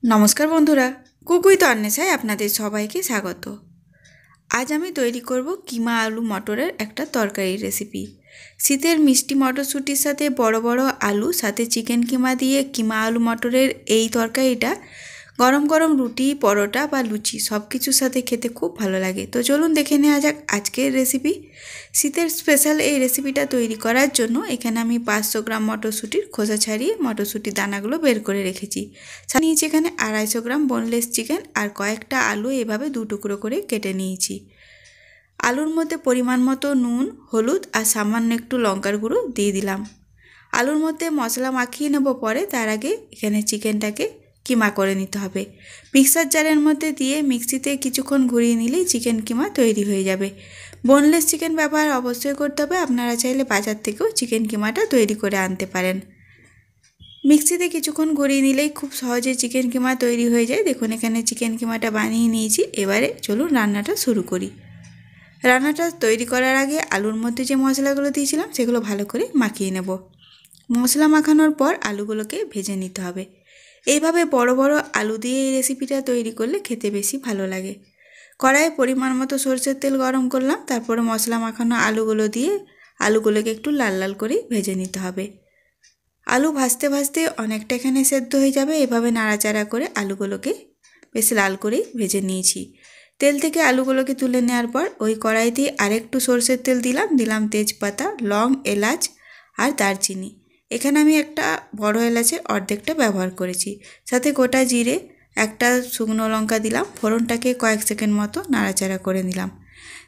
নমস্কার বন্ধুরা, কুকুই তো আন্নেসায় আপনাদের সবাইকে স্বাগত। আজ আমি তৈরি করব কিমা আলু মটরের একটা তরকারির রেসিপি। শীতের মিষ্টি মটরশুঁটির সাথে বড় বড় আলু সাথে চিকেন কিমা দিয়ে কিমা আলু মটরের এই তরকারিটা গরম গরম রুটি, পরোটা বা লুচি সব কিছুর সাথে খেতে খুব ভালো লাগে। তো চলুন দেখে নেওয়া যাক আজকের রেসিপি। শীতের স্পেশাল এই রেসিপিটা তৈরি করার জন্য এখানে আমি 500 গ্রাম মটরশুঁটির খোসা ছাড়িয়ে মটরশুঁটির দানাগুলো বের করে রেখেছি। নিয়েছি এখানে 250 গ্রাম বোনলেস চিকেন আর কয়েকটা আলু এভাবে 2 টুকরো করে কেটে নিয়েছি। আলুর মধ্যে পরিমাণ মতো নুন, হলুদ আর সামান্য একটু লঙ্কার গুঁড়ো দিয়ে দিলাম। আলুর মধ্যে মশলা মাখিয়ে নেব পরে, তার আগে এখানে চিকেনটাকে কিমা করে নিতে হবে। মিক্সার জারের মধ্যে দিয়ে মিক্সিতে কিছুক্ষণ ঘুরিয়ে নিলেই চিকেন কিমা তৈরি হয়ে যাবে। বোনলেস চিকেন ব্যবহার অবশ্যই করতে হবে, আপনারা চাইলে বাজার থেকেও চিকেন কিমাটা তৈরি করে আনতে পারেন। মিক্সিতে কিছুক্ষণ ঘুরিয়ে নিলেই খুব সহজে চিকেন কিমা তৈরি হয়ে যায়। দেখুন এখানে চিকেন কিমাটা বানিয়ে নিয়েছি। এবারে চলুন রান্নাটা শুরু করি। রান্নাটা তৈরি করার আগে আলুর মধ্যে যে মশলাগুলো দিয়েছিলাম সেগুলো ভালো করে মাখিয়ে নেব। মশলা মাখানোর পর আলুগুলোকে ভেজে নিতে হবে। এইভাবে বড় বড় আলু দিয়ে এই রেসিপিটা তৈরি করলে খেতে বেশি ভালো লাগে। কড়াইয়ে পরিমাণ মতো সরষের তেল গরম করলাম, তারপরে মশলা মাখানো আলুগুলো দিয়ে আলুগুলোকে একটু লাল লাল করে ভেজে নিতে হবে। আলু ভাজতে ভাজতে অনেকটা এখানে সেদ্ধ হয়ে যাবে। এভাবে নাড়াচাড়া করে আলুগুলোকে বেশ লাল করেই ভেজে নিয়েছি। তেল থেকে আলুগুলোকে তুলে নেওয়ার পর ওই কড়াইতে আরেকটু সরষের তেল দিলাম তেজপাতা, লং, এলাচ আর দারচিনি। এখানে আমি একটা বড় এলাচের অর্ধেকটা ব্যবহার করেছি। সাথে গোটা জিরে, একটা শুকনো লঙ্কা দিলাম। ফোড়নটাকে কয়েক সেকেন্ড মতো নাড়াচাড়া করে নিলাম।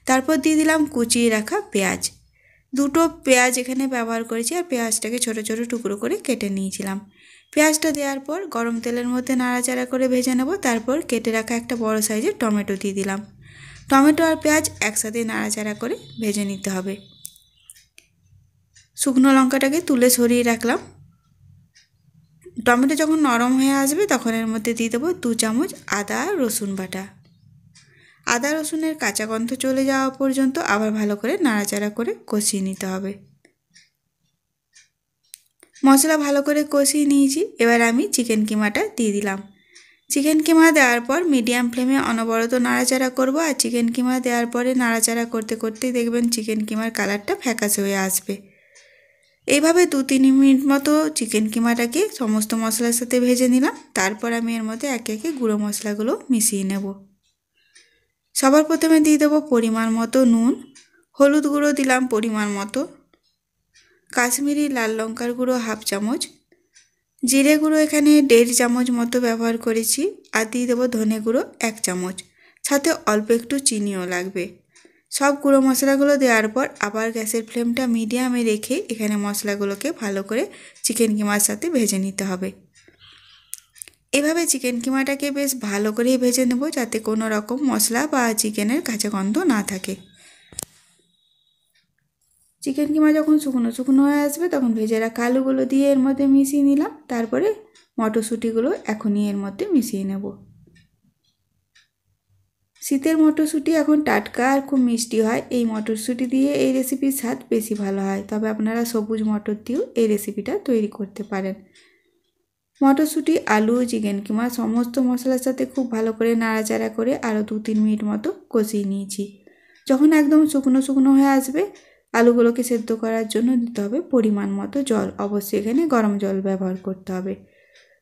তারপর দিয়ে দিলাম কুচিয়ে রাখা পেঁয়াজ। 2টো পেঁয়াজ এখানে ব্যবহার করেছি আর পেঁয়াজটাকে ছোট ছোট টুকরো করে কেটে নিয়েছিলাম। পেঁয়াজটা দেওয়ার পর গরম তেলের মধ্যে নাড়াচাড়া করে ভেজে নেব। তারপর কেটে রাখা একটা বড় সাইজের টমেটো দিয়ে দিলাম। টমেটো আর পেঁয়াজ একসাথে নাড়াচাড়া করে ভেজে নিতে হবে। শুকনো লঙ্কাটাকে তুলে সরিয়ে রাখলাম। টমেটো যখন নরম হয়ে আসবে তখন এর মধ্যে দিয়ে দেবো 2 চামচ আদা রসুন বাটা। আদা রসুনের কাঁচা গন্ধ চলে যাওয়া পর্যন্ত আবার ভালো করে নাড়াচাড়া করে কষিয়ে নিতে হবে। মশলা ভালো করে কষিয়ে নিয়েছি। এবার আমি চিকেন কিমাটা দিয়ে দিলাম। চিকেন কিমা দেওয়ার পর মিডিয়াম ফ্লেমে অনবরত নাড়াচাড়া করব। আর চিকেন কিমা দেওয়ার পরে নাড়াচাড়া করতে করতেই দেখবেন চিকেন কিমার কালারটা ফ্যাকাশে হয়ে আসবে। এইভাবে 2-3 মিনিট মতো চিকেন কিমাটাকে সমস্ত মশলার সাথে ভেজে নিলাম। তারপর আমি এর মধ্যে একে একে গুঁড়ো মশলাগুলো মিশিয়ে নেব। সবার প্রথমে দিয়ে দেবো পরিমাণ মতো নুন, হলুদ গুঁড়ো দিলাম পরিমাণ মতো, কাশ্মীরি লাল লঙ্কার গুঁড়ো 1/2 চামচ, জিরে গুঁড়ো এখানে 1.5 চামচ মতো ব্যবহার করেছি, আর দিয়ে দেবো ধনে গুঁড়ো 1 চামচ, সাথে অল্প একটু চিনিও লাগবে। সব গুঁড়ো মশলাগুলো দেওয়ার পর আবার গ্যাসের ফ্লেমটা মিডিয়ামে রেখে এখানে মশলাগুলোকে ভালো করে চিকেন কিমার সাথে ভেজে নিতে হবে। এভাবে চিকেন কিমাটাকে বেশ ভালো করে ভেজে নেব, যাতে কোনো রকম মশলা বা চিকেনের কাঁচা গন্ধ না থাকে। চিকেন কিমা যখন শুকনো শুকনো হয়ে আসবে তখন ভেজে রাখা আলুগুলো দিয়ে এর মধ্যে মিশিয়ে নিলাম। তারপরে মটরশুঁটিগুলো এখনই এর মধ্যে মিশিয়ে নেব। শীতের মটরশুঁটি এখন টাটকা আর খুব মিষ্টি হয়। এই মটরশুঁটি দিয়ে এই রেসিপির স্বাদ বেশি ভালো হয়। তবে আপনারা সবুজ মটর দিয়েও এই রেসিপিটা তৈরি করতে পারেন। মটরশুঁটি, আলু, চিকেন কিমা সমস্ত মশলার সাথে খুব ভালো করে নাড়াচাড়া করে আরও 2-3 মিনিট মতো কষিয়ে নিয়েছি। যখন একদম শুকনো শুকনো হয়ে আসবে আলুগুলোকে সেদ্ধ করার জন্য দিতে হবে পরিমাণ মতো জল। অবশ্যই এখানে গরম জল ব্যবহার করতে হবে।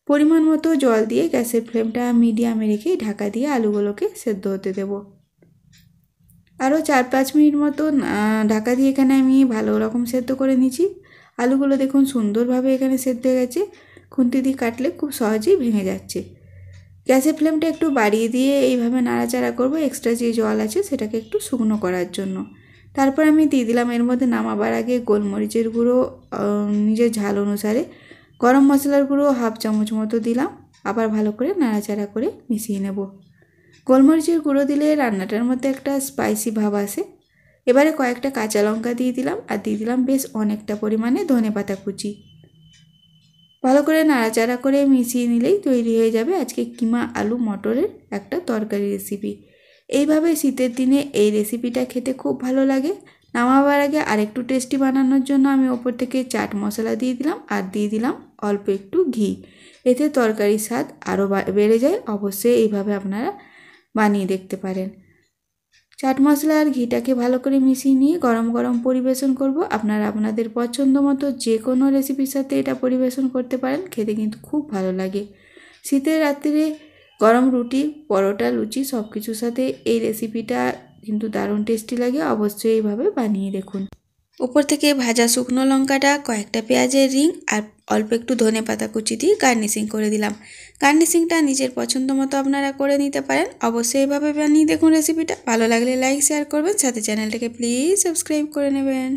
পরিমাণ মতো জল দিয়ে গ্যাসের ফ্লেমটা মিডিয়ামে রেখে ঢাকা দিয়ে আলুগুলোকে সেদ্ধ হতে দেব। আরও 4-5 মিনিট মতো ঢাকা দিয়ে এখানে আমি ভালো রকম সেদ্ধ করে নিয়েছি। আলুগুলো দেখুন সুন্দরভাবে এখানে সেদ্ধ হয়ে গেছে। খুন্তি দিয়ে কাটলে খুব সহজেই ভেঙে যাচ্ছে। গ্যাসের ফ্লেমটা একটু বাড়িয়ে দিয়ে এইভাবে নাড়াচাড়া করব এক্সট্রা যে জল আছে সেটাকে একটু শুকনো করার জন্য। তারপর আমি দিয়ে দিলাম এর মধ্যে নামাবার আগে গোলমরিচের গুঁড়ো নিজের ঝাল অনুসারে, গরম মশলার গুঁড়ো 1/2 চামচ মতো দিলাম। আবার ভালো করে নাড়াচাড়া করে মিশিয়ে নেব। গোলমরিচের গুঁড়ো দিলে রান্নাটার মধ্যে একটা স্পাইসি ভাব আসে। এবারে কয়েকটা কাঁচা লঙ্কা দিয়ে দিলাম আর দিয়ে দিলাম বেশ অনেকটা পরিমাণে ধনেপাতা কুচি। ভালো করে নাড়াচাড়া করে মিশিয়ে নিলেই তৈরি হয়ে যাবে আজকে কিমা আলু মটরের একটা তরকারি রেসিপি। এইভাবে শীতের দিনে এই রেসিপিটা খেতে খুব ভালো লাগে। নামাবার আগে আরেকটু টেস্টি বানানোর জন্য আমি ওপর থেকে চাট মশলা দিয়ে দিলাম আর দিয়ে দিলাম অল্প একটু ঘি। এতে তরকারির স্বাদ আরও বেড়ে যায়। অবশ্যই এইভাবে আপনারা বানিয়ে দেখতে পারেন। চাট মশলা আর ঘিটাকে ভালো করে মিশিয়ে নিয়ে গরম গরম পরিবেশন করব। আপনারা আপনাদের পছন্দ মতো যে কোনো রেসিপির সাথে এটা পরিবেশন করতে পারেন, খেতে কিন্তু খুব ভালো লাগে। শীতের রাত্রিরে গরম রুটি, পরোটা, লুচি সব কিছুর সাথে এই রেসিপিটা কিন্তু দারুণ টেস্টি লাগে। অবশ্যই এইভাবে বানিয়ে দেখুন। উপর থেকে ভাজা শুকনো লঙ্কাটা, কয়েকটা পেঁয়াজের রিং আর অল্প একটু ধনেপাতা কুচি দিয়ে গার্নিশিং করে দিলাম। গার্নিশিংটা নিজের পছন্দ মতো আপনারা করে নিতে পারেন। অবশ্যই এভাবে বানিয়ে দেখুন রেসিপিটা। ভালো লাগলে লাইক শেয়ার করবেন, সাথে চ্যানেলটাকে প্লিজ সাবস্ক্রাইব করে নেবেন।